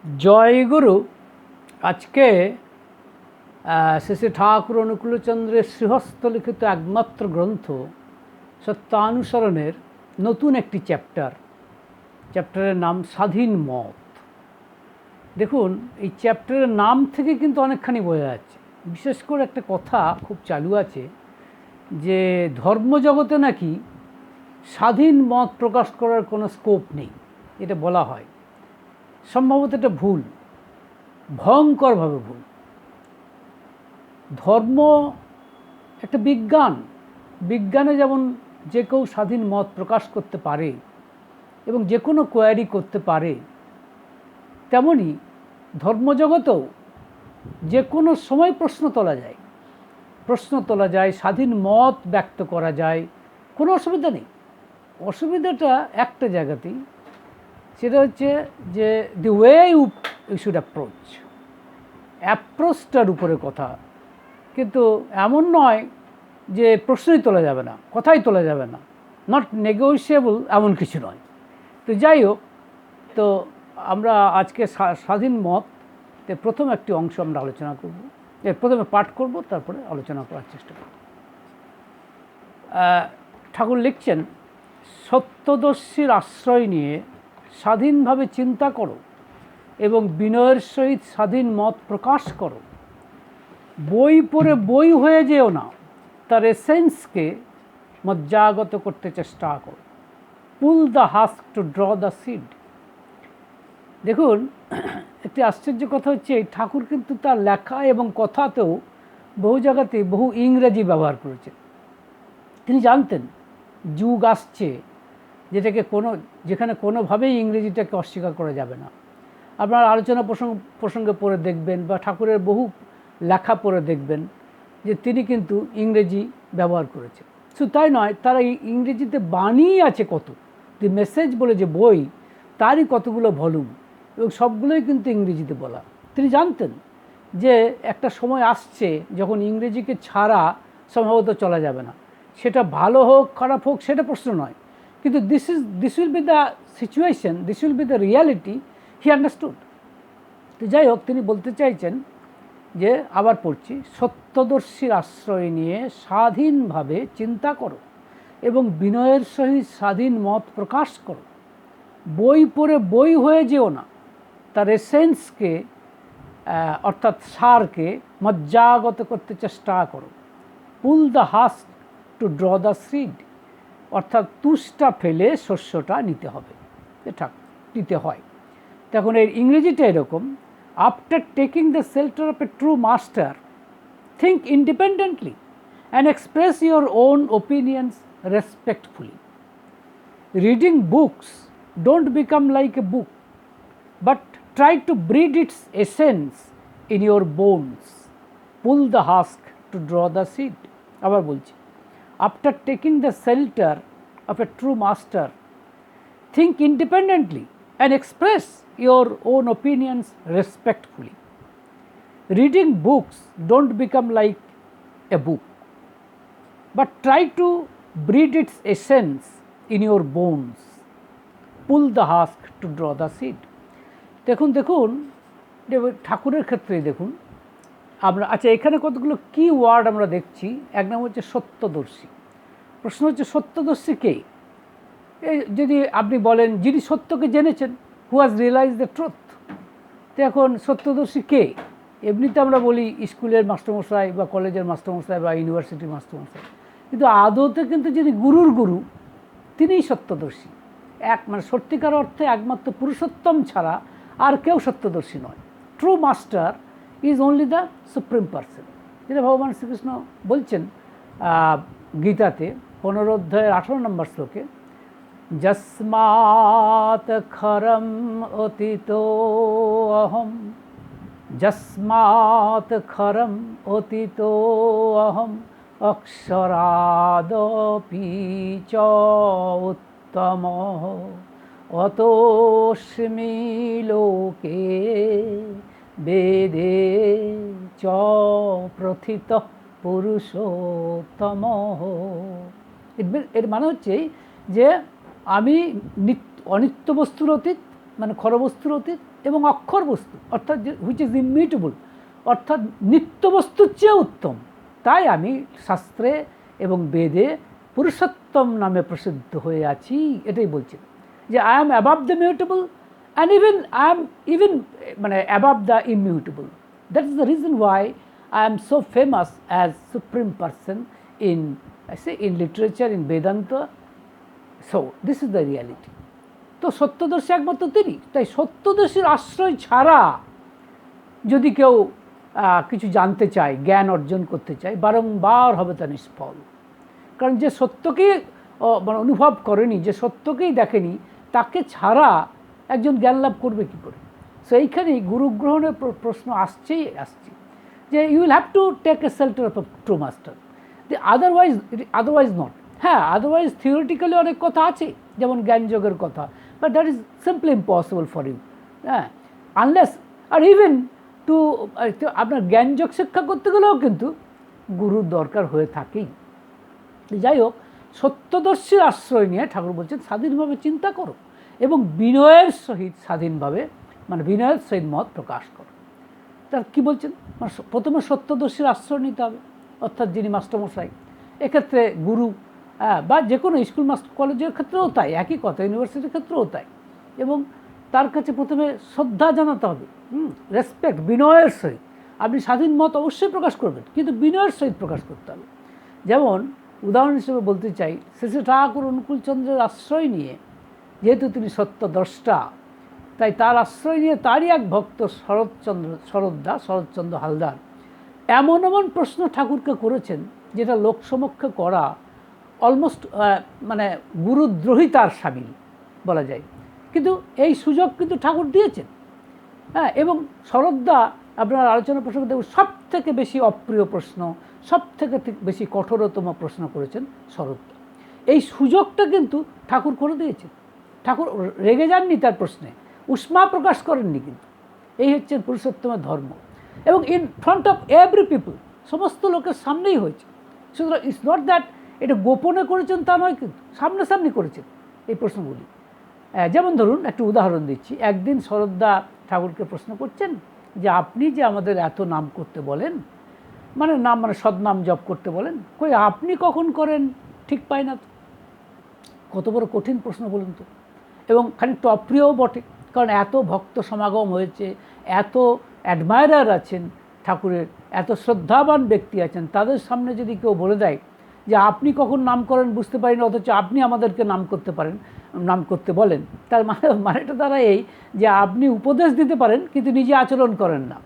জয়গুরু। আজকে শ্রী শ্রী ঠাকুর অনুকূলচন্দ্রের শ্রীহস্ত লিখিত একমাত্র গ্রন্থ সত্যানুসরণের নতুন একটি চ্যাপ্টারের নাম স্বাধীন মত। দেখুন, এই চ্যাপ্টারের নাম থেকে কিন্তু অনেকখানি বোঝা যাচ্ছে। বিশেষ করে একটা কথা খুব চালু আছে যে ধর্মজগতে নাকি স্বাধীন মত প্রকাশ করার কোনো স্কোপ নেই, এটা বলা হয়। সম্ভবত এটা ভুল, ভয়ঙ্করভাবে ভুল। ধর্ম একটা বিজ্ঞানে যেমন যে কেউ স্বাধীন মত প্রকাশ করতে পারে এবং যে কোনো কোয়ারি করতে পারে, তেমনি ধর্মজগতেও যে কোনো সময় প্রশ্ন তোলা যায়, স্বাধীন মত ব্যক্ত করা যায়, কোনো অসুবিধা নেই। অসুবিধাটা একটা জায়গাতেই, সেটা হচ্ছে যে দি ওয়ে ইউ শুড অ্যাপ্রোচটার উপরে কথা। কিন্তু এমন নয় যে প্রশ্নই তোলা যাবে না, কথাই তোলা যাবে না, নট নেগোশিয়েবল, এমন কিছু নয়। তো যাই হোক, তো আমরা আজকে স্বাধীন মতে প্রথম একটি অংশ আমরা আলোচনা করব। প্রথমে পাঠ করব, তারপরে আলোচনা করার চেষ্টা করব। ঠাকুর লিখছেন, সত্যদর্শীর আশ্রয় নিয়ে স্বাধীনভাবে চিন্তা করো এবং বিনয়ের সহিত স্বাধীন মত প্রকাশ করো। বই পড়ে বই হয়ে যেও না, তার এসেন্সকে মজ্জাগত করতে চেষ্টা করো। Pull the husk two draw the seed. দেখুন, একটি আশ্চর্য কথা হচ্ছে, ঠাকুর কিন্তু তার লেখা এবং কথাতেও বহু জায়গাতে বহু ইংরেজি ব্যবহার করেছেন। তিনি জানতেন যুগ আসছে যেখানে কোনোভাবেই ইংরেজিটাকে অস্বীকার করা যাবে না। আপনার আলোচনা প্রসঙ্গে পড়ে দেখবেন বা ঠাকুরের বহু লেখা পড়ে দেখবেন যে তিনি কিন্তু ইংরেজি ব্যবহার করেছেন। শুধু তাই নয়, তারা ইংরেজিতে বাণী আছে কত। দি মেসেজ বলে যে বই, তারই কতগুলো ভলিউম, এবং সবগুলোই কিন্তু ইংরেজিতে বলা। তিনি জানতেন যে একটা সময় আসছে যখন ইংরেজিকে ছাড়া সম্ভবত চলা যাবে না। সেটা ভালো হোক খারাপ হোক সেটা প্রশ্ন নয়, কিন্তু this will be the situation, this will be the reality, he understood. তো যাই হোক, তিনি বলতে চাইছেন যে, আবার পড়ছি, সত্যদর্শীর আশ্রয় নিয়ে স্বাধীনভাবে চিন্তা করো এবং বিনয়ের সহিত স্বাধীন মত প্রকাশ করো। বই পড়ে বই হয়ে যেও না, তার এসেন্সকে অর্থাৎ সারকে মজ্জাগত করতে চেষ্টা করো। Pull the husk two draw the seed, অর্থাৎ তুষটা ফেলে শস্যটা নিতে হবে, এটা নিতে হয়। তখন এর ইংরেজিটা এরকম, after taking the shelter of a true master, think independently and express your own opinions respectfully. Reading books don't become like a book, but try to breed its essence in your bones. Pull the husk to draw the seed. আবার বলছি, after taking the shelter of a true master, think independently and express your own opinions respectfully. Reading books don't become like a book, but try to breed its essence in your bones. Pull the husk to draw the seed. দেখুন ঠাকুরের ক্ষেত্রেই দেখুন আমরা, আচ্ছা এখানে কতগুলো কি word আমরা দেখছি। এক নাম হচ্ছে সত্যদর্শী। প্রশ্ন হচ্ছে সত্যদর্শী কে? এই যদি আপনি বলেন যিনি সত্যকে জেনেছেন, who has realise the truth. তো এখন সত্যদর্শী কে? এমনিতে আমরা বলি স্কুলের মাস্টারমশাই বা কলেজের মাস্টারমশাই বা ইউনিভার্সিটির মাস্টারমশাই, কিন্তু আদতে কিন্তু যিনি গুরুর গুরু, তিনিই সত্যদর্শী। মানে সত্যিকার অর্থে একমাত্র পুরুষোত্তম ছাড়া আর কেউ সত্যদর্শী নয়। True master is only the supreme person, যেটা ভগবান শ্রীকৃষ্ণ বলছেন গীতাতে 15 অধ্যায়ের 18 নম্বর শ্লোকে, যস্মাৎ খরম অতীতো অহম, যস্মাৎ খরম অতীতো অহম অক্ষরাদপি চ উত্তমঃ অতোস্মি লোকে বেদে চ প্রথিত পুরুষোত্তমঃ। এর মানে হচ্ছে যে আমি অনিত্য বস্তুর অতীত মানে ক্ষরবস্তুর অতীত, এবং অক্ষর বস্তু অর্থাৎ হুইচ ইজ ইমিউটেবল, অর্থাৎ নিত্য বস্তুর চেয়ে উত্তম। তাই আমি শাস্ত্রে এবং বেদে পুরুষোত্তম নামে প্রসিদ্ধ হয়ে আছি, এটাই বলছেন যে I am above the mutable and I am even মানে above the immutable. That is the reason why I am so famous as supreme person in, I say, in literature, in Vedanta. So this is the reality. তো সত্যদর্শী একমাত্র তিনি। তাই সত্যদর্শীর আশ্রয় ছাড়া যদি কেউ কিছু জানতে চায়, জ্ঞান অর্জন করতে চায়, বারংবার হবে তা নিষ্ফল। কারণ যে সত্যকেই মানে অনুভব করেনি, যে সত্যকেই দেখেনি, তাকে ছাড়া একজন জ্ঞান লাভ করবে কী করে? সো এইখানেই গুরুগ্রহণের প্রশ্ন আসছে। যে you will have to take a shelter of a true master, otherwise not. হ্যাঁ, আদারওয়াইজ থিওরিটিক্যালি অনেক কথা আছে, যেমন জ্ঞানযোগের কথা, but that is simply impossible for you. হ্যাঁ, আনলেস আর ইভেন টু আপনার জ্ঞানযোগ শিক্ষা করতে গেলেও কিন্তু গুরুর দরকার হয়ে থাকেই। যাই হোক, সত্যদর্শীর আশ্রয় নিয়ে ঠাকুর বলছেন স্বাধীনভাবে চিন্তা করো এবং বিনয়ের সহিত স্বাধীনভাবে মানে বিনয়ের সহিত মত প্রকাশ করো। তার কী বলছেন? মানে প্রথমে সত্যদর্শীর আশ্রয় নিতে হবে, অর্থাৎ যিনি মাস্টারমশাই, এক্ষেত্রে গুরু বা যে কোনো স্কুল মাস্টার কলেজের ক্ষেত্রেও তাই, একই কথা, ইউনিভার্সিটির ক্ষেত্রেও তাই। এবং তার কাছে প্রথমে শ্রদ্ধা জানাতে হবে, রেসপেক্ট, বিনয়ের সহিত। আপনি স্বাধীন মত অবশ্যই প্রকাশ করবেন, কিন্তু বিনয়ের সহিত প্রকাশ করতে হবে। যেমন উদাহরণ হিসেবে বলতে চাই, শ্রী ঠাকুর অনুকূলচন্দ্রের আশ্রয় নিয়ে, যেহেতু তিনি সত্যদ্রষ্টা, তাই তার আশ্রয় নিয়ে তারই এক ভক্ত শরৎচন্দ্র হালদার এমন প্রশ্ন ঠাকুরকে করেছেন, যেটা লোকসমক্ষে করা অলমোস্ট মানে গুরুদ্রোহিতার সামিল বলা যায়। কিন্তু এই সুযোগ কিন্তু ঠাকুর দিয়েছেন। হ্যাঁ, এবং শরৎদা আপনার আলোচনা প্রসঙ্গ দেখুন, সব থেকে বেশি অপ্রিয় প্রশ্ন, সব থেকে বেশি কঠোরতম প্রশ্ন করেছেন শরৎদা। এই সুযোগটা কিন্তু ঠাকুর করে দিয়েছেন। ঠাকুর রেগে যাননি তার প্রশ্নে, উষ্মা প্রকাশ করেননি, কিন্তু এই হচ্ছে পুরুষোত্তমের ধর্ম। এবং in front of every people, সমস্ত লোকের সামনেই হয়েছে। সুতরাং ইটস নট দ্যাট এটা গোপনে করেছেন তা নয়, কিন্তু সামনাসামনি করেছেন এই প্রশ্নগুলি। যেমন ধরুন, একটু উদাহরণ দিচ্ছি। একদিন শরৎদা ঠাকুরকে প্রশ্ন করছেন যে আপনি যে আমাদের এত নাম করতে বলেন, মানে নাম মানে সদ্নাম জপ করতে বলেন, কই আপনি কখন করেন ঠিক পাই না তো। কত বড় কঠিন প্রশ্ন বলুন তো, এবং খানিকটা অপ্রিয়ও বটে। কারণ এত ভক্ত সমাগম হয়েছে, এত অ্যাডমায়ারার আছেন ঠাকুরের, এত শ্রদ্ধাবান ব্যক্তি আছেন, তাদের সামনে যদি কেউ বলে দেয় যে আপনি কখন নাম করেন বুঝতে পারেন, অথচ আপনি আমাদেরকে নাম করতে বলেন, তার মানেটা দ্বারা এই যে আপনি উপদেশ দিতে পারেন কিন্তু নিজে আচরণ করেন না।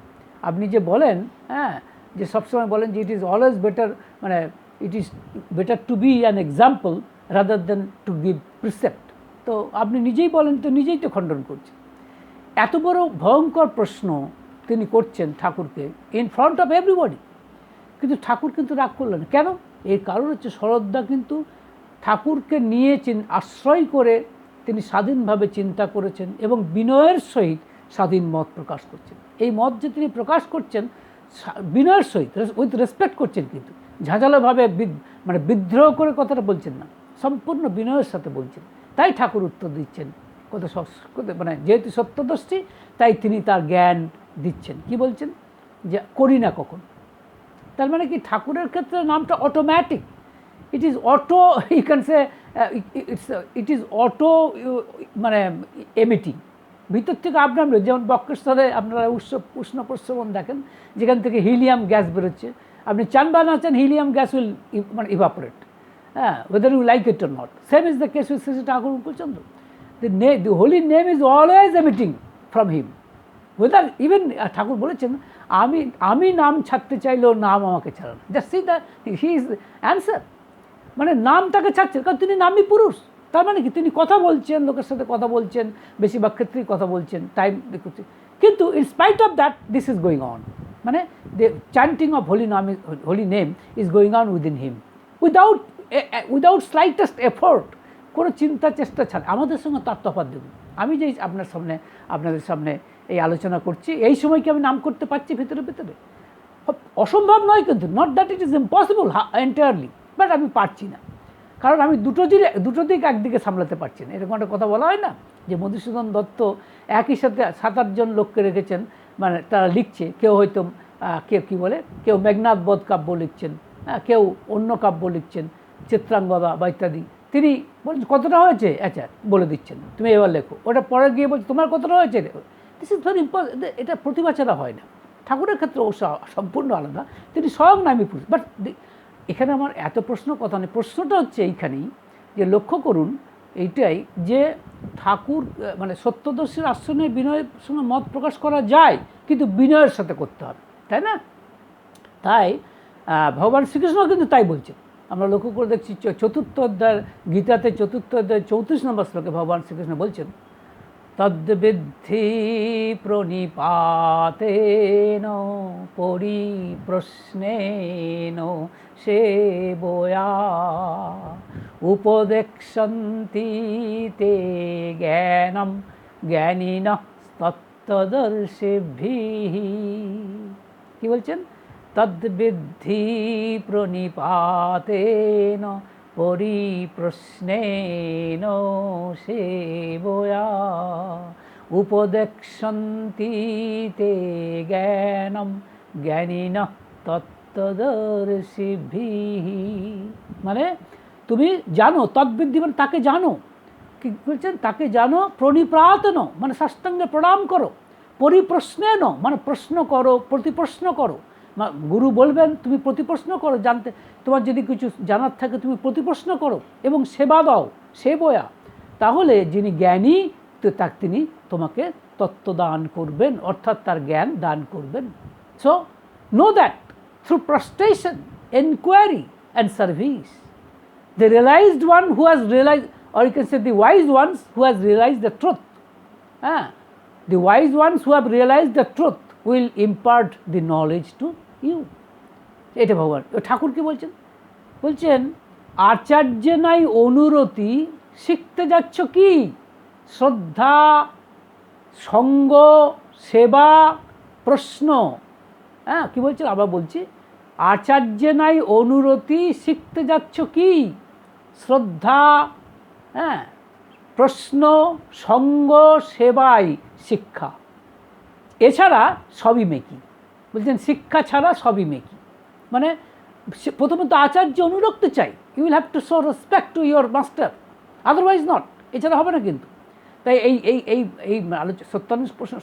আপনি যে বলেন, হ্যাঁ, যে সবসময় বলেন যে ইট ইজ অলওয়েজ বেটার, মানে it is better to be an example rather than to give precept. তো আপনি নিজেই বলেন, তো নিজেই তো খণ্ডন করছেন। এত বড় ভয়ঙ্কর প্রশ্ন তিনি করছেন ঠাকুরকে ইন ফ্রন্ট অফ এভরিবডি, কিন্তু ঠাকুর কিন্তু রাগ করলেন। কেন? এর কারণ হচ্ছে শরৎদা কিন্তু ঠাকুরকে নিয়ে আশ্রয় করে তিনি স্বাধীনভাবে চিন্তা করেছেন এবং বিনয়ের সহিত স্বাধীন মত প্রকাশ করছেন। এই মত যে তিনি প্রকাশ করছেন বিনয়ের সহিত, উইথ রেসপেক্ট করছেন, কিন্তু ঝাঁঝালোভাবে মানে বিদ্রোহ করে কথাটা বলছেন না, সম্পূর্ণ বিনয়ের সাথে বলছেন। তাই ঠাকুর উত্তর দিচ্ছেন কত মানে যেহেতু সত্যদর্শী, তাই তিনি তার জ্ঞান দিচ্ছেন। কি বলছেন? যে করি না কখন। তার মানে কি ঠাকুরের ক্ষেত্রে নামটা automatic, it is auto, you can say it is auto মানে এমিটিং, ভিতর থেকে আপনার, যেমন বক্রেশ্বরে আপনারা উষ্ণ প্রস্রবণ দেখেন, যেখান থেকে হিলিয়াম গ্যাস বেরোচ্ছে, আপনি চান বা না চান হিলিয়াম গ্যাস উইল মানে ইভাপোরেট, হ্যাঁ, whether you like it or not. Same is the case with Sri Thakur Anukulchandra. The holy name is always emitting from him. Whether even ঠাকুর বলেছেন আমি নাম ছাড়তে চাইলেও নাম আমাকে ছাড়া না। Just see that he is answer, মানে নাম তাকে ছাড়ছেন, কারণ তিনি নামই পুরুষ। তার মানে কি তিনি কথা বলছেন, লোকের সাথে কথা বলছেন, বেশিরভাগ ক্ষেত্রেই কথা বলছেন, টাইম দেখছেন, কিন্তু in spite of that this is going on, মানে the chanting of holy name is going on within him without slightest effort, কোনো চিন্তা চেষ্টা ছাড়া। আমাদের সঙ্গে তার তফাৎ দেখুন। আমি যে আপনাদের সামনে এই আলোচনা করছি, এই সময় কি আমি নাম করতে পারছি ভিতরে ভিতরে? অসম্ভব নয়, কিন্তু not that it is impossible entirely, but আমি পারছি না, কারণ আমি দুটো দিক একদিকে সামলাতে পারছি না। এরকম একটা কথা বলা হয় না, যে মধুসূদন দত্ত একই সাথে 7-8 জন লোককে রেখেছেন, মানে তারা লিখছে, কেউ হয়তো কেউ কী বলে, কেউ মেঘনাদ বধ কাব্য লিখছেন, কেউ অন্য কাব্য লিখছেন, চিত্রাঙ্গদা বা ইত্যাদি। তিনি বলছেন কতটা হয়েছে, আচ্ছা বলে দিচ্ছেন, তুমি এবার লেখো। ওটা পরে গিয়ে বলছে তোমার কতটা হয়েছে। This is very important. এটা প্রতিভা ছাড়া হয় না। ঠাকুরের ক্ষেত্রে অবশ্য সম্পূর্ণ আলাদা, তিনি স্বয়ং নামী পুরুষ। বাট এখানে আমার এত প্রশ্ন কথা নেই, প্রশ্নটা হচ্ছে এইখানেই যে লক্ষ্য করুন এইটাই যে ঠাকুর মানে সত্যদর্শীর আশ্রমে বিনয়ের সঙ্গে মত প্রকাশ করা যায়, কিন্তু বিনয়ের সাথে করতে হবে, তাই না? তাই ভগবান শ্রীকৃষ্ণ কিন্তু তাই বলছেন। আমরা লক্ষ্য করে দেখছি 4th অধ্যায় গীতাতে 4th অধ্যায় 34 নম্বর শ্লোকে ভগবান শ্রীকৃষ্ণ বলছেন, তদ্বিদ্ধি প্রণিপাতেন পরিপ্রশ্নেন সেবয়া উপদেক্ষন্তি তে জ্ঞানম জ্ঞানিনঃ তত্ত্বদর্শিভিঃ। কি বলছেন? তদ্বিদ্ধি প্রণিপাতেন পরিপ্রশ্নেন সেবয়া উপদেক্ষন্তি তে জ্ঞানম জ্ঞানিনঃ তত্ত্বদর্শিভিঃ। মানে তুমি জানো, তদ্বিদ্ধি মানে তাকে জানো। কি বলছেন? তাকে জানো, প্রণিপাতেন মানে সাষ্টাঙ্গে প্রণাম করো, পরিপ্রশ্নেন মানে প্রশ্ন করো, প্রতিপ্রশ্ন করো। গুরু বলবেন তুমি প্রতিপ্রশ্ন করো, জানতে তোমার যদি কিছু জানার থাকে তুমি প্রতিপ্রশ্ন করো, এবং সেবা দাও, সেবয়া। তাহলে যিনি জ্ঞানী তো তিনি তোমাকে তত্ত্ব দান করবেন, অর্থাৎ তার জ্ঞান দান করবেন। So know that through prostration, enquiry and service, the realized one who has realized, or you can say the wise ones who has realized the truth, the wise ones who have realized the truth will impart the knowledge to you. এটা ভগবান ঠাকুর কি বলছেন? বলছেন আচার্য নাই অনুরতি, শিখতে যাচ্ছ কি? শ্রদ্ধা, সঙ্গ, সেবা, প্রশ্ন। কি বলছেন? আবার বলছি, আচার্য নাই অনুরতি, শিখতে যাচ্ছ কি? শ্রদ্ধা, প্রশ্ন, সঙ্গ, সেবাই শিক্ষা। এছাড়া সবই মেকি। বলছেন শিক্ষা ছাড়া সবই মেকি। মানে প্রথমত আচার্য অনুরক্ত চাই, you will have to show respect to your master, otherwise not. এছাড়া হবে না কিন্তু। তাই এই এই এই এই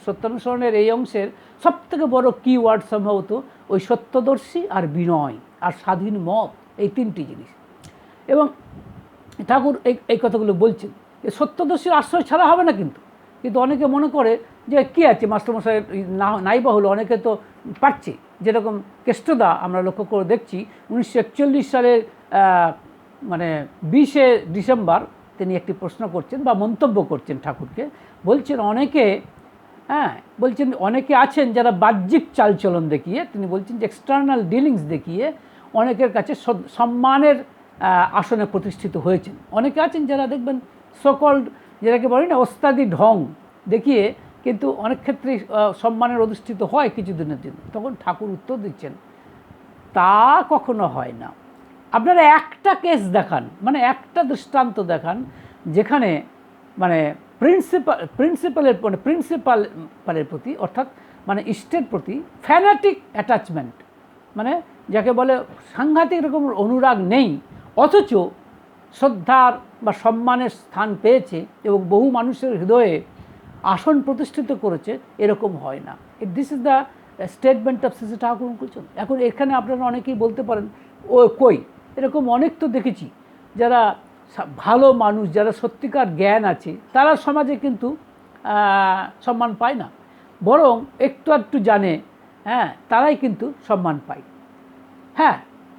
সত্যানুসরণের এই অংশের সবথেকে বড় কিওয়ার্ড সম্ভবত ওই সত্যদর্শী আর বিনয় আর স্বাধীন মত, এই 3টি জিনিস। এবং ঠাকুর এই কথাগুলো বলছেন যে সত্যদর্শীর আশ্রয় ছাড়া হবে না কিন্তু। কিন্তু অনেকে মনে করে যে কী আছে মাস্টারমশাই নাই বা হলো, অনেকে তো পারছে। যেরকম কেষ্টদা আমরা লক্ষ্য করে দেখছি 1941 সালের মানে 20শে ডিসেম্বর তিনি একটি প্রশ্ন করছেন বা মন্তব্য করছেন ঠাকুরকে। বলছেন অনেকে আছেন যারা বাহ্যিক চালচলন দেখিয়ে, তিনি বলছেন যে এক্সটার্নাল ডিলিংস দেখিয়ে অনেকের কাছে সম্মানের আসনে প্রতিষ্ঠিত হয়েছেন। অনেকে আছেন যারা দেখবেন সকল্ড, যেটাকে বলি না ওস্তাদি ঢং দেখিয়ে কিন্তু অনেক ক্ষেত্রে সম্মানের অধিষ্ঠিত হয় কিছুদিনের জন্য। তখন ঠাকুর উত্তর দিচ্ছেন তা কখনো হয় না। আপনারা একটা কেস দেখান, মানে একটা দৃষ্টান্ত দেখান যেখানে মানে প্রিন্সিপালের প্রতি, অর্থাৎ মানে ইষ্টের প্রতি ফ্যানাটিক অ্যাটাচমেন্ট, মানে যাকে বলে সাংঘাতিক রকম অনুরাগ নেই, অথচ শ্রদ্ধার বা সম্মানের স্থান পেয়েছে এবং বহু মানুষের হৃদয়ে আসন প্রতিষ্ঠিত করেছে, এরকম হয় না। This is the statement of Shri Thakur বলছেন। এখন এখানে আপনারা অনেকেই বলতে পারেন কই এরকম অনেক তো দেখেছি যারা ভালো মানুষ, যারা সত্যিকার জ্ঞান আছে, তারা সমাজে কিন্তু সম্মান পায় না, বরং একটু জানে তারাই কিন্তু সম্মান পায়।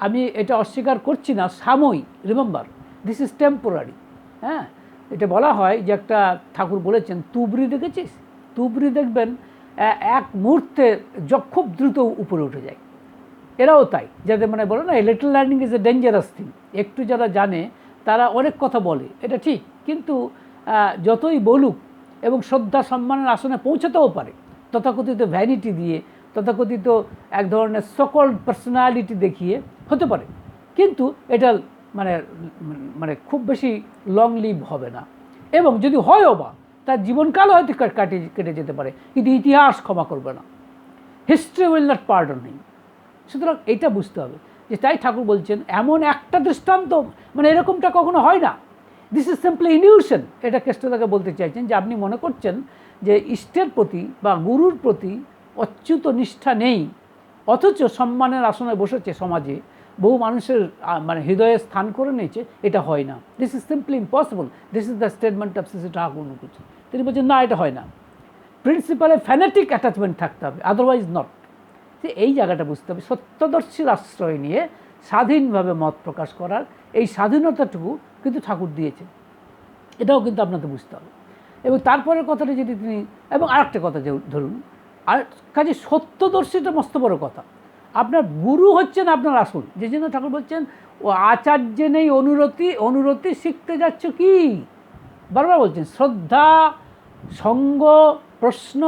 আমি এটা অস্বীকার করছি না, সাময়িক, রিমেম্বার দিস ইজ টেম্পোরারি। এটা বলা হয় যে একটা ঠাকুর বলেছেন তুবড়ি দেখেছিস? তুবড়ি দেখবেন এক মুহূর্তে খুব দ্রুত উপরে উঠে যায়। এরাও তাই, যাদের মানে বলে না little learning is a dangerous thing. একটু যারা জানে তারা অনেক কথা বলে, এটা ঠিক, কিন্তু যতই বলুক এবং শ্রদ্ধা সম্মানের আসনে পৌঁছাতেও পারে তথাকথিত ভ্যানিটি দিয়ে, তথাকথিত এক ধরনের সকল পার্সোনালিটি দেখিয়ে হতে পারে, কিন্তু এটা মানে খুব বেশি লং লিভ হবে না। এবং যদি হয়ও বা তার জীবনকাল হয়তো কেটে যেতে পারে, কিন্তু ইতিহাস ক্ষমা করবে না। হিস্ট্রি উইল নট পার্ডন হিম। সুতরাং এটা বুঝতে হবে যে তাই ঠাকুর বলছেন এমন একটা দৃষ্টান্ত, মানে এরকমটা কখনো হয় না। This is simply illusion. এটা কেষ্টদাকে বলতে চাইছেন যে আপনি মনে করছেন যে ইষ্টের প্রতি বা গুরুর প্রতি অচ্যুত নিষ্ঠা নেই, অথচ সম্মানের আসনে বসেছে সমাজে, বহু মানুষের মানে হৃদয়ে স্থান করে নিয়েছে, এটা হয় না। This is simply impossible. This is the statement of Shri Thakur Anukul. তিনি বলছেন না, এটা হয় না। প্রিন্সিপালে ফ্যানেটিক অ্যাটাচমেন্ট থাকতে হবে, আদারওয়াইজ নট। যে এই জায়গাটা বুঝতে হবে, সত্যদর্শীর আশ্রয় নিয়ে স্বাধীনভাবে মত প্রকাশ করার এই স্বাধীনতাটুকু কিন্তু ঠাকুর দিয়েছেন, এটাও কিন্তু আপনাকে বুঝতে হবে। এবং তারপরের কথাটা যদি তিনি, এবং আরেকটা কথা যে ধরুন, আর কাজে সত্যদর্শীটা মস্ত বড় কথা। আপনার গুরু হচ্ছেন আপনার আসল, যে জন্য ঠাকুর বলছেন ও আচার্যে নেই অনুরতি শিখতে যাচ্ছ কি, বারবার বলছেন শ্রদ্ধা, সঙ্গ, প্রশ্ন,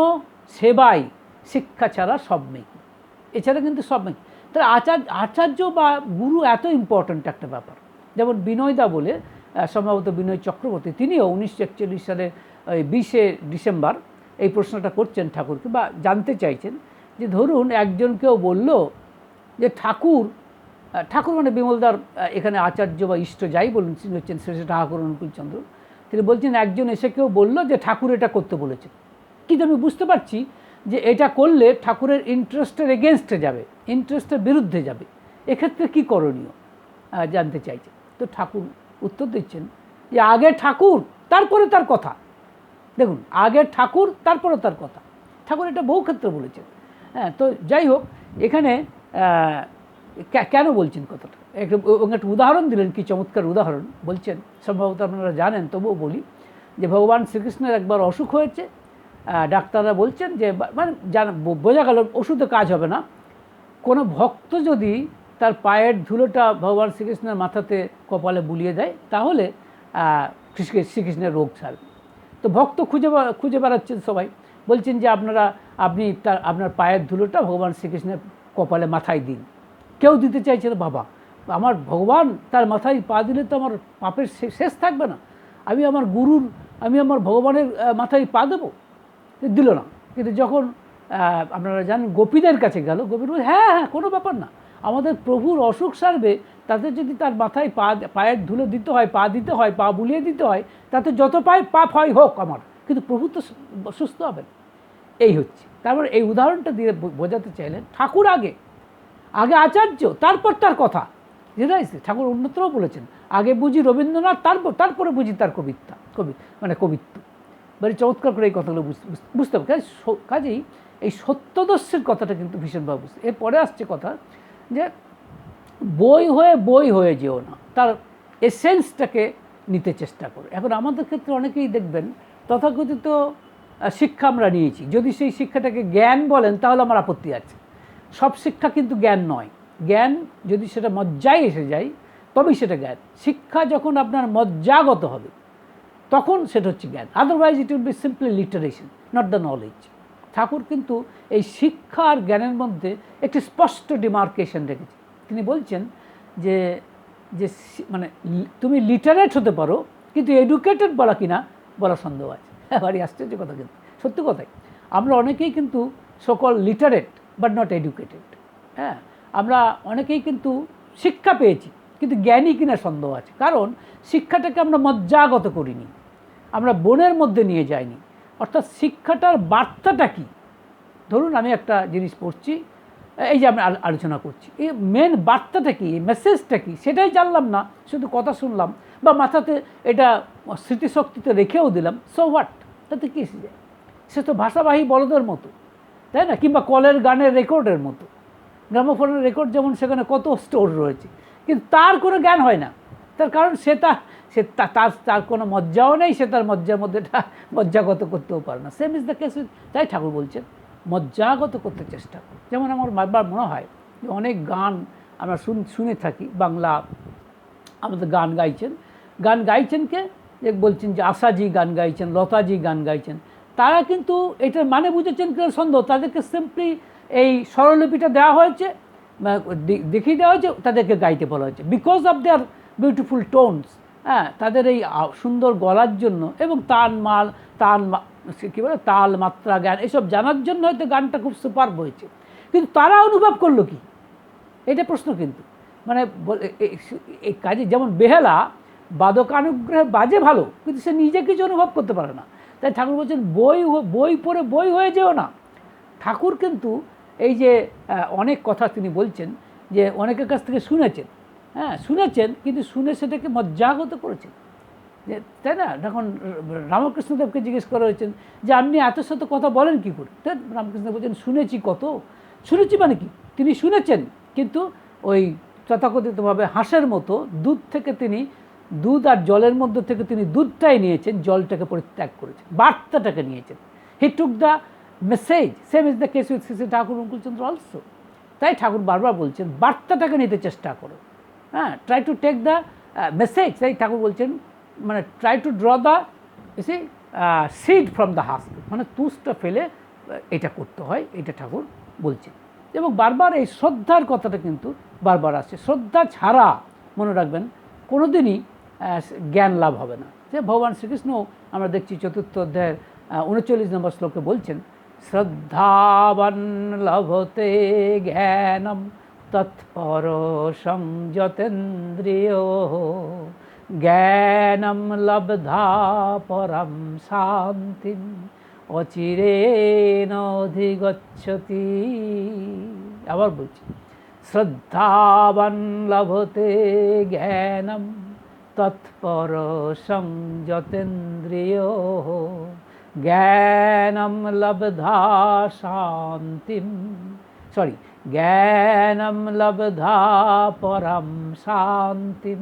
সেবাই শিক্ষা ছাড়া সব নেই। এছাড়া কিন্তু সব নেই। তাহলে আচার্য বা গুরু এত ইম্পর্ট্যান্ট একটা ব্যাপার। যেমন বিনয়দা বলে, সম্ভবত বিনয় চক্রবর্তী, তিনিও 1941 সালের 20 ডিসেম্বর এই প্রশ্নটা করছেন ঠাকুরকে, বা জানতে চাইছেন যে ধরুন একজন কেউ বলল যে ঠাকুর মানে বিমলদার এখানে আচার্য বা ইষ্ট যাই বলুন, তিনি হচ্ছেন শ্রী ঠাকুর অনুকূলচন্দ্র। তিনি বলছেন একজন এসে কেউ বলল যে ঠাকুর এটা করতে বলেছেন, কিন্তু আমি বুঝতে পারছি যে এটা করলে ঠাকুরের ইন্টারেস্টের এগেনস্টে যাবে, ইন্টারেস্টের বিরুদ্ধে যাবে, এক্ষেত্রে কী করণীয় জানতে চাইছে। তো ঠাকুর উত্তর দিচ্ছেন যে আগে ঠাকুর তারপরে তার কথা। দেখুন, আগে ঠাকুর তারপরে তার কথা, ঠাকুর এটা বহু ক্ষেত্রে বলেছেন। হ্যাঁ, তো যাই হোক, এখানে কেন বলছেন কথাটা, একটা উদাহরণ দিলেন, কি চমৎকার উদাহরণ বলছেন, সম্ভবত আপনারা জানেন, তবুও বলি যে ভগবান শ্রীকৃষ্ণের একবার অসুখ হয়েছে, ডাক্তাররা বলছেন যে, মানে বোঝা গেল ওষুধে কাজ হবে না, কোনো ভক্ত যদি তার পায়ের ধুলোটা ভগবান শ্রীকৃষ্ণের মাথাতে কপালে বুলিয়ে দেয় তাহলে শ্রীকৃষ্ণের রোগ ছাড়বে। তো ভক্ত খুঁজে বেড়াচ্ছেন সবাই, বলছেন যে আপনি আপনার পায়ের ধুলোটা ভগবান শ্রীকৃষ্ণের কপালে মাথায় দিন। কেউ দিতে চাইছে না, বাবা আমার ভগবান তার মাথায় পা দিলে তো আমার পাপের শেষ থাকবে না, আমি আমার ভগবানের মাথায় পা দেবো। দিল না। কিন্তু যখন আপনারা জানেন গোপীদের কাছে গেল, গোপীর বলে হ্যাঁ, কোনো ব্যাপার না, আমাদের প্রভুর অসুখ সারবে, তাতে যদি তার মাথায় পায়ের ধুলো দিতে হয়, পা দিতে হয়, পা বুলিয়ে দিতে হয়, তাতে যত পাপ হয় হোক আমার, কিন্তু প্রভু তো সুস্থ হবেন। এই হচ্ছে, তারপর এই উদাহরণটা দিয়ে বোঝাতে চাইলেন ঠাকুর আগে আচার্য, তারপর তার কথা। যেটা ঠাকুর অন্যত্রও বলেছেন, আগে বুঝি রবীন্দ্রনাথ, তারপরে বুঝি তার কবিত্ব। মানে চমৎকার করে এই কথাগুলো বুঝতে হবে। কাজেই এই সত্যদর্শের কথাটা কিন্তু ভীষণভাবে বুঝতে। এরপরে আসছে কথা যে বই হয়ে যেও না, তার এসেন্সটাকে নিতে চেষ্টা করো। এখন আমাদের ক্ষেত্রে অনেকেই দেখবেন তথাকথিত শিক্ষা আমরা নিয়েছি, যদি সেই শিক্ষাটাকে জ্ঞান বলেন তাহলে আমার আপত্তি আছে। সব শিক্ষা কিন্তু জ্ঞান নয়। জ্ঞান যদি সেটা মজ্জায় এসে যায় তবেই সেটা জ্ঞান। শিক্ষা যখন আপনার মজ্জাগত হবে তখন সেটা হচ্ছে জ্ঞান, otherwise it will be simply literation, not the knowledge. Thakur কিন্তু এই শিক্ষা আর জ্ঞানের মধ্যে একটি স্পষ্ট ডিমার্কেশন রেখেছে। তিনি বলছেন যে মানে তুমি লিটারেট হতে পারো, কিন্তু এডুকেটেড বলা কিনা বলা সন্দেহ আছে। ভারী আশ্চর্য কথা, কিন্তু সত্যি কথাই। আমরা অনেকেই কিন্তু সকল লিটারেট বাট নট এডুকেটেড। হ্যাঁ, আমরা অনেকেই কিন্তু শিক্ষা পেয়েছি, কিন্তু জ্ঞানী কিনা সন্দেহ আছে, কারণ শিক্ষাটাকে আমরা মজ্জাগত করিনি, আমরা বনের মধ্যে নিয়ে যাইনি। অর্থাৎ শিক্ষাটার বার্তাটা কী, ধরুন আমি একটা জিনিস পড়ছি, এই যে আমি আলোচনা করছি, এই মেন বার্তাটা কী, মেসেজটা কী, সেটাই জানলাম না, শুধু কথা শুনলাম বা মাথাতে এটা স্মৃতিশক্তিতে রেখেও দিলাম, সো হোয়াট, তাতে কী এসে যায়? সে তো ভাষাবাহী বলদের মতো, তাই না? কিংবা কলের গানের রেকর্ডের মতো, গ্রামোফোনের রেকর্ড যেমন সেখানে কত স্টোর রয়েছে, কিন্তু তার কোনো জ্ঞান হয় না। তার কারণ তার কোনো মজ্জাও নেই, সে তার মজ্জার মধ্যে মজ্জাগত করতেও পারে না। Same is the case. তাই ঠাকুর বলছেন মজ্জাগত করতে চেষ্টা করি। যেমন আমার বারবার মনে হয় যে অনেক গান আমরা শুনে থাকি, বাংলা আমাদের গান গাইছেন কে, যে বলছেন যে আশাজি গান গাইছেন, লতাজি গান গাইছেন, তারা কিন্তু এটার মানে বুঝেছেন কেউ সন্দেহ, তাদেরকে সিম্পলি এই স্বরলিপিটা দেওয়া হয়েছে, দেখিয়ে দেওয়া হয়েছে, তাদেরকে গাইতে বলা হয়েছে because of their beautiful tones. হ্যাঁ, তাদের এই সুন্দর গলার জন্য এবং তান মাল কী বলে তাল, মাত্রা, জ্ঞান এসব জানার জন্য হয়তো গানটা খুব সুপার হয়েছে, কিন্তু তারা অনুভব করলো কি, এটা প্রশ্ন। কিন্তু মানে এই কাজে যেমন বেহালা বাদকানুগ্রহে বাজে ভালো, কিন্তু সে নিজে কিছু অনুভব করতে পারে না। তাই ঠাকুর বলছেন বই পড়ে বই হয়ে যেও না। ঠাকুর কিন্তু এই যে অনেক কথা তিনি বলছেন, যে অনেকের কাছ থেকে শুনেছেন, হ্যাঁ শুনেছেন, কিন্তু শুনে সেটাকে মজ্জাগত করেছেন, যে তাই না। যখন রামকৃষ্ণদেবকে জিজ্ঞেস করা হয়েছেন যে আপনি এত শত কথা বলেন কী করে, রামকৃষ্ণ বলছেন শুনেছি কত। শুনেছি মানে কি, তিনি শুনেছেন, কিন্তু ওই তথাকথিতভাবে হাঁসের মতো দুধ থেকে তিনি দুধ আর জলের মধ্যে থেকে তিনি দুধটাই নিয়েছেন, জলটাকে পরিত্যাগ করেছেন, বার্তাটাকে নিয়েছেন। He took the message, same is the case with Shri Thakur Anukulchandra also. তাই ঠাকুর বারবার বলছেন বার্তাটাকে নিতে চেষ্টা করো, হ্যাঁ, try to take the message. তাই ঠাকুর বলছেন মানে try to draw the seed from the husk, মানে তুষটা ফেলে এটা করতে হয়, এটা ঠাকুর বলছেন। এবং বারবার এই শ্রদ্ধার কথাটা কিন্তু বারবার আসছে। শ্রদ্ধা ছাড়া মনে রাখবেন কোনো দিনই জ্ঞান লাভ হবে না। যে ভগবান শ্রীকৃষ্ণ আমরা দেখছি 4th অধ্যায়ের 39 নম্বর শ্লোকে বলছেন, শ্রদ্ধাবান লভতে জ্ঞানম তৎপরশং যতেন্দ্রিয় জ্ঞানম লব্ধা পরম শান্তিম অচিরেণ অধিগচ্ছতি। আবার বলছি, শ্রদ্ধাবান লভতে জ্ঞানম তৎপরশং যতেন্দ্রিয় জ্ঞানম লব্ধা শান্তিম জ্ঞানম লব্ধা পরম শান্তিম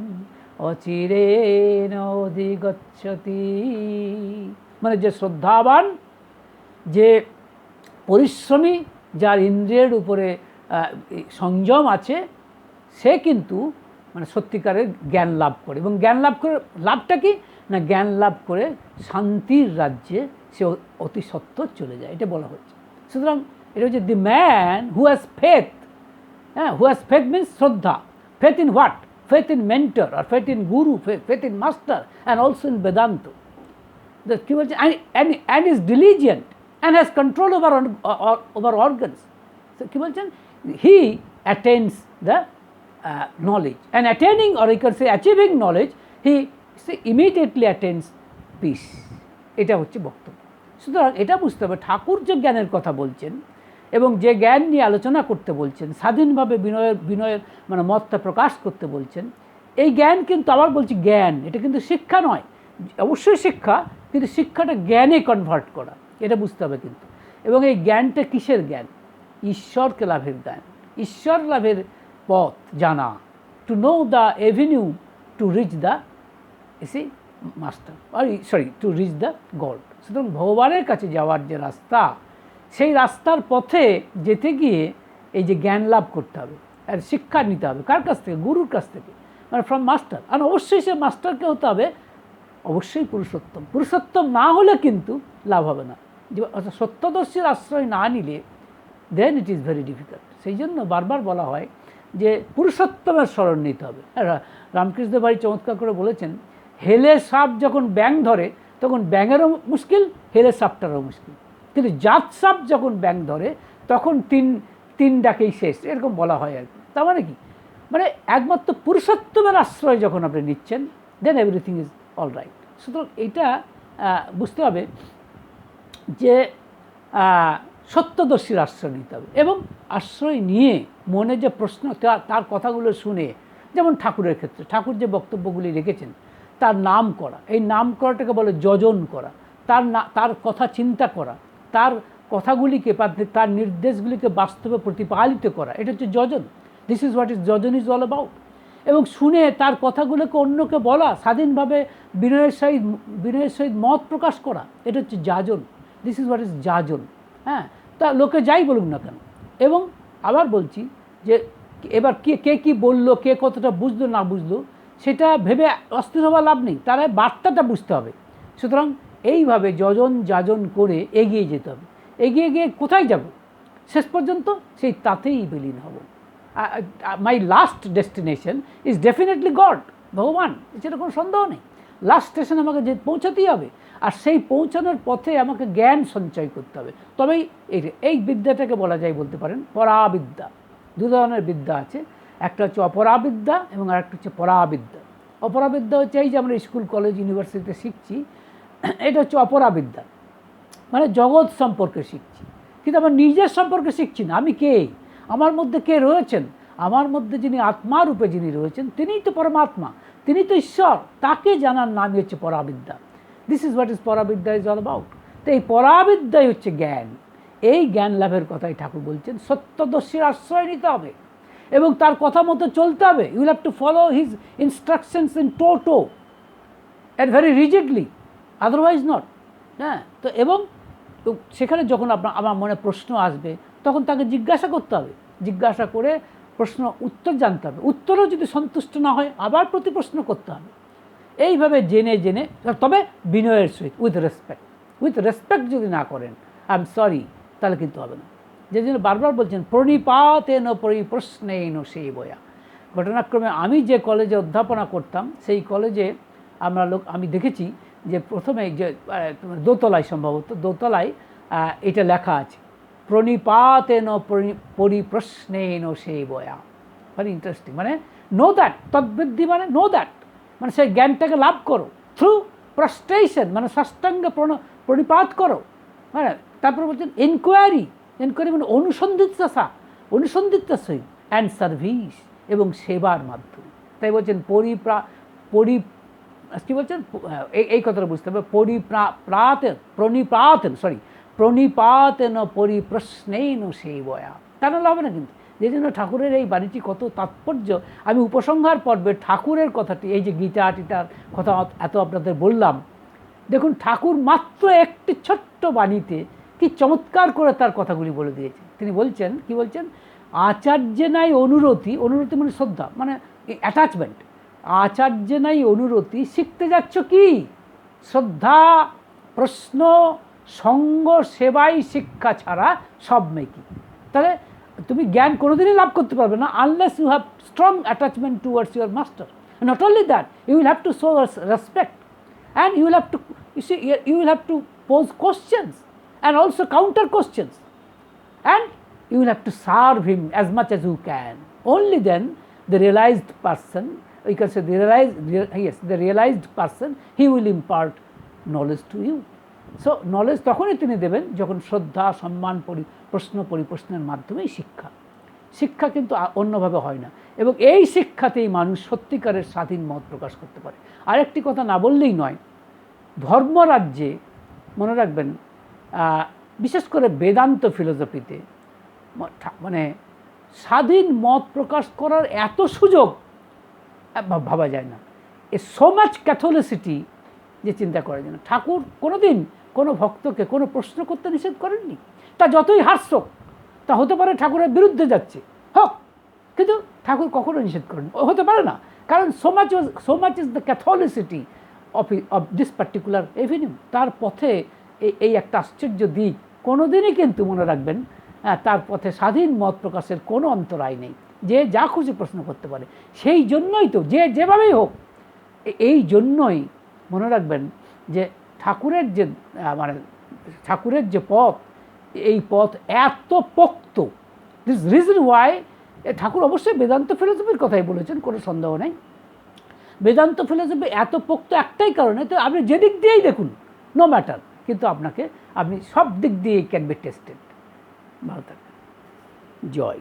অচিরেণ অধিগচ্ছতি। মানে যে শ্রদ্ধাবান, যে পরিশ্রমী, যার ইন্দ্রিয়ের উপরে সংযম আছে, সে কিন্তু মানে সত্যিকারের জ্ঞান লাভ করে। এবং জ্ঞান লাভ করে লাভটা কি না, জ্ঞান লাভ করে শান্তির রাজ্যে সে অতি সত্ত্বর চলে যায়, এটা বলা হচ্ছে। সুতরাং এটা হচ্ছে the man who has faith, হ্যাঁ, হু হ্যাজ ফেথ মিনস শ্রদ্ধা। Faith in what? Faith in mentor, আর faith in guru, faith in master, and also in Vedanta. কী বলছে, and is diligent and has control over organs. So কি বলছেন, he attains the knowledge, and attaining, or you can say achieving knowledge, he immediately attains peace. এটা হচ্ছে বক্তব্য। সুতরাং এটা বুঝতে হবে ঠাকুর যে জ্ঞানের কথা বলছেন এবং যে জ্ঞান নিয়ে আলোচনা করতে বলছেন, স্বাধীনভাবে বিনয়ের মানে মতটা প্রকাশ করতে বলছেন, এই জ্ঞান কিন্তু আবার বলছি জ্ঞান, এটা কিন্তু শিক্ষা নয়। অবশ্যই শিক্ষা, কিন্তু শিক্ষাটা জ্ঞানে কনভার্ট করা, এটা বুঝতে হবে কিন্তু। এবং এই জ্ঞানটা কিসের জ্ঞান? ঈশ্বরকে লাভের জ্ঞান, ঈশ্বর লাভের পথ জানা, to know the Avenue to reach the master, to reach the god. সুতরাং ভগবানের কাছে যাওয়ার যে রাস্তা, সেই রাস্তার পথে যেতে গিয়ে এই যে জ্ঞান লাভ করতে হবে, আর শিক্ষা নিতে হবে কার কাছ থেকে? গুরুর কাছ থেকে, মানে ফ্রম মাস্টার। আর অবশ্যই সে মাস্টারকে হতে হবে অবশ্যই পুরুষোত্তম। পুরুষোত্তম না হলে কিন্তু লাভ হবে না। অর্থাৎ সত্যদর্শীর আশ্রয় না নিলে দেন ইট ইজ ভেরি ডিফিকাল্ট। সেই জন্য বারবার বলা হয় যে পুরুষোত্তমের স্মরণ নিতে হবে। রামকৃষ্ণ ভাই চমৎকার করে বলেছেন, হেলে সাপ যখন ব্যাঙ ধরে তখন ব্যাঙেরও মুশকিল, হেলে সাপটারও মুশকিল, কিন্তু জাত সাপ যখন ব্যাঙ ধরে তখন তিন ডাকেই শেষ, এরকম বলা হয় আর কি। তার মানে কি, মানে একমাত্র পুরুষোত্তমের আশ্রয় যখন আপনি নিচ্ছেন, then everything is all right. সুতরাং এটা বুঝতে হবে যে সত্যদর্শীর আশ্রয় নিতে হবে, এবং আশ্রয় নিয়ে মনে যে প্রশ্ন, তার কথাগুলো শুনে, যেমন ঠাকুরের ক্ষেত্রে ঠাকুর যে বক্তব্যগুলি রেখেছেন তার নাম করা, এই নাম করাটাকে বলে যজন করা, তার কথা চিন্তা করা, তার কথাগুলিকে বা তার নির্দেশগুলিকে বাস্তবে প্রতিপালিত করা, এটা হচ্ছে যজন। This is what is yajan is all about. এবং শুনে তার কথাগুলোকে অন্যকে বলা, স্বাধীনভাবে বিনয়ের সহিত মত প্রকাশ করা, এটা হচ্ছে যাজন। This is what is yajan. হ্যাঁ, তা লোকে যাই বলুক না কেন। এবং আবার বলছি যে এবার কে কী বললো, কে কতটা বুঝলো না বুঝলো, সেটা ভেবে অস্থির হওয়া লাভ নেই, তারা বার্তাটা বুঝতে হবে। সুতরাং এইভাবে যাজন করে এগিয়ে যেতে হবে। এগিয়ে গিয়ে কোথায় যাব? শেষ পর্যন্ত সেই তাতেই বিলীন হব। মাই last destination is definitely god, ভগবান, সেটা কোনো সন্দেহ নেই। লাস্ট স্টেশন আমাকে যে পৌঁছাতেই হবে, আর সেই পৌঁছানোর পথে আমাকে জ্ঞান সঞ্চয় করতে হবে। তবেই এই বিদ্যাটাকে বলা যায়, বলতে পারেন, পরাবিদ্যা। দু ধরনের বিদ্যা আছে, একটা হচ্ছে অপরাবিদ্যা এবং আরেকটা হচ্ছে পরাবিদ্যা। অপরাবিদ্যা হচ্ছে এই যে আমরা স্কুল কলেজ ইউনিভার্সিটিতে শিখছি, এটা হচ্ছে অপরাবিদ্যা, মানে জগৎ সম্পর্কে শিখছি, কিন্তু আমার নিজের সম্পর্কে শিখছি না। আমি কে, আমার মধ্যে কে রয়েছেন, আমার মধ্যে যিনি আত্মা রূপে যিনি রয়েছেন তিনিই তো পরমাত্মা, তিনি তো ঈশ্বর, তাকে জানার নামই হচ্ছে পরাবিদ্যা। This is what is paravidya is all about. তো এই পরাবিদ্যাই হচ্ছে জ্ঞান। এই জ্ঞান লাভের কথাই ঠাকুর বলছেন, সত্যদর্শীর আশ্রয় নিতে হবে এবং তার কথা মতো চলতে হবে। You will have to follow his instructions in toto and very rigidly, otherwise not. হ্যাঁ, তো এবং সেখানে যখন আমার মনে প্রশ্ন আসবে তখন তাকে জিজ্ঞাসা করতে হবে, জিজ্ঞাসা করে প্রশ্ন উত্তর জানতে হবে। উত্তরও যদি সন্তুষ্ট না হয় আবার প্রতি প্রশ্ন করতে হবে। এইভাবে জেনে জেনে, তবে বিনয়ের সহিত, উইথ রেসপেক্ট যদি না করেন, আই এম সরি, তাহলে কিন্তু হবে না। যে জন্য বারবার বলছেন প্রণিপাতেন পরিপ্রশ্নেন সেবয়া। ঘটনাক্রমে আমি যে কলেজে অধ্যাপনা করতাম সেই কলেজে আমি দেখেছি যে প্রথমে যে দোতলায়, সম্ভবত দোতলায় এটা লেখা আছে, প্রণিপাতেন পরিপ্রশ্নেন সেবয়া। ভেরি ইন্টারেস্টিং, মানে নো দ্যাট, তদ্বৃদ্ধি মানে নো দ্যাট, মানে সেই জ্ঞানটাকে লাভ করো থ্রু প্রস্ট্রেশন, মানে সাষ্টাঙ্গে প্রণিপাত করো। হ্যাঁ, তারপরে বলছেন এনকোয়ারি মানে অনুসন্ধিৎসা সহিত অ্যান্ড সার্ভিস, এবং সেবার মাধ্যমে। তাই বলছেন কী বলছেন, এই কথাটা বুঝতে হবে, প্রণিপাতেন পরিপ্রশ্নেন সেবয়া। তা নাহলে হবে না কিন্তু। যে জন্য ঠাকুরের এই বাণীটি কত তাৎপর্য। আমি উপসংহার পর্বে ঠাকুরের কথাটি, এই যে গীতা টিটার কথা এত আপনাদের বললাম, দেখুন ঠাকুর মাত্র একটি ছোট্ট বাণীতে কি চমৎকার করে তার কথাগুলি বলে দিয়েছেন। তিনি বলছেন, কি বলছেন, আচার্যে নাই অনুরতি, অনুরতি মানে শ্রদ্ধা, মানে অ্যাটাচমেন্ট। আচার্যে নাই অনুরতি, শিখতে যাচ্ছ কি? শ্রদ্ধা, প্রশ্ন, সঙ্গ, সেবাই শিক্ষা ছাড়া সব মেকি। তাহলে তুমি জ্ঞান কোনোদিনই লাভ করতে পারবে না unless you have strong attachment towards your master. Not only that, you will have to show respect, and you will have to, you will have to pose questions and also counter questions, and you will have to serve him as much as you can. Only then the realized person, you can say the realized person, he will impart knowledge to you. So knowledge তখনই তিনি দেবেন যখন শ্রদ্ধা, সম্মান, প্রশ্ন পরিপ্রশ্নের মাধ্যমেই শিক্ষা কিন্তু অন্যভাবে হয় না। এবং এই শিক্ষাতেই মানুষ সত্যিকারের স্বাধীন মত প্রকাশ করতে পারে। আরেকটি কথা না বললেই নয়, ধর্মরাজ্যে মনে রাখবেন, বিশেষ করে বেদান্ত ফিলোসফিতে মানে স্বাধীন মত প্রকাশ করার এত সুযোগ ভাবা যায় না। সো মাচ ক্যাথলিসিটি যে চিন্তা করা যায় না। ঠাকুর কোনোদিন কোনো ভক্তকে কোনো প্রশ্ন করতে নিষেধ করেননি। তা যতই হাস্যক তা হতে পারে ঠাকুরের বিরুদ্ধে যাচ্ছে হোক, কিন্তু ঠাকুর কখনো নিষেধ করেন, হতে পারে না, কারণ so much is the catholicity of this particular avenue. তার পথে এই একটা আশ্চর্য দিক, কোনোদিনই কিন্তু মনে রাখবেন তার পথে স্বাধীন মত প্রকাশের কোনো অন্তরায় নেই। যে যা খুশি প্রশ্ন করতে পারে। সেই জন্যই তো যে যেভাবেই হোক, এই জন্যই মনে রাখবেন যে ঠাকুরের যে পথ, এই পথ এত পোক্ত। দিস রিজন ওয়াই ঠাকুর অবশ্যই বেদান্ত ফিলোসফির কথাই বলেছেন, কোনো সন্দেহ নেই। বেদান্ত ফিলোসফি এত পোক্ত একটাই কারণে, তো আপনি যেদিক দিয়েই দেখুন, নো ম্যাটার, কিন্তু আপনি সব দিক দিয়েই ক্যান বি টেস্টেড। ভালো থাকবেন। জয়।